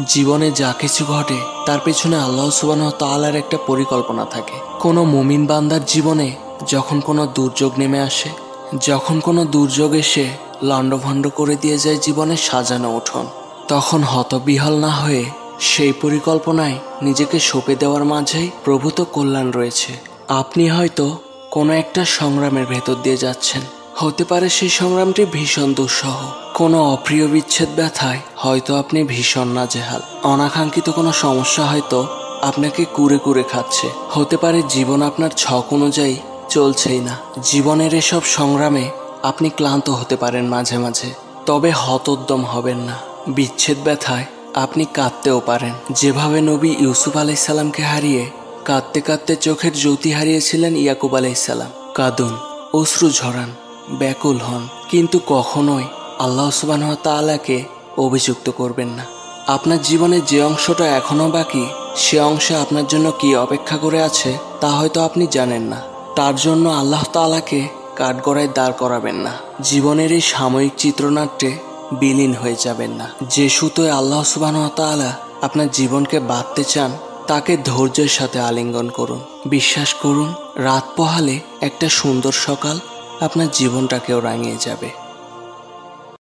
জীবনে যা কিছু ঘটে তার পেছনে আল্লাহ সুবহানাহু ওয়া তাআলার একটা পরিকল্পনা থাকে। কোনো মুমিন বান্দার জীবনে যখন কোনো দুর্যোগ নেমে আসে, যখন কোনো দুর্যোগ এসে লণ্ডভণ্ড করে দিয়ে যায় জীবনের সাজানো উঠোন, তখন হতবিহ্বল না হয়ে সেই পরিকল্পনায় নিজেকে সঁপে দেওয়ার মাঝেই প্রভূত কল্যাণ রয়েছে। আপনি হয়তো কোনো একটা সংগ্রামের ভেতর দিয়ে যাচ্ছেন, হতে পারে সেই সংগ্রামটি ভীষণ দুঃসহ। কোনো অপ্রিয় বিচ্ছেদ ব্যথায় হয়তো আপনি ভীষণ নাজেহাল। অনাকাঙ্ক্ষিত কোনো সমস্যা হয়তো আপনাকে কুরে কুরে খাচ্ছে। হতে পারে জীবন আপনার ছক অনুযায়ী চলছেই না। জীবনের এসব সংগ্রামে আপনি ক্লান্ত হতে পারেন মাঝে মাঝে, তবে হতোদ্যম হবেন না। বিচ্ছেদ ব্যথায় আপনি কাঁদতেও পারেন, যেভাবে নবী ইউসুফ আলাইহিসসালামকে হারিয়ে কাঁদতে কাঁদতে চোখের জ্যোতি হারিয়েছিলেন ইয়াকুব আলাইহিসসালাম। কাঁদুন, অশ্রু ঝরান, ব্যাকুল হন, কিন্তু কখনোই আল্লাহ সুবহানাহু ওয়া তাআলাকে অভিযুক্ত করবেন না। আপনার জীবনের যে অংশটা এখনো বাকি, সে অংশে আপনার জন্য কি অপেক্ষা করে আছে তা হয়তো আপনি জানেন না। তার জন্য আল্লাহ তাআলাকে কাঠগড়ায় দাঁড় করাবেন না। জীবনের এই সাময়িক চিত্রনাট্যে বিলীন হয়ে যাবেন না। যে সুতোয় আল্লাহ সুবহানাহু ওয়া তাআলা আপনার জীবনকে বাঁধতে চান, তাকে ধৈর্যের সাথে আলিঙ্গন করুন। বিশ্বাস করুন, রাত পোহালে একটা সুন্দর সকাল আপনার জীবনটাকেও রাঙিয়ে যাবে।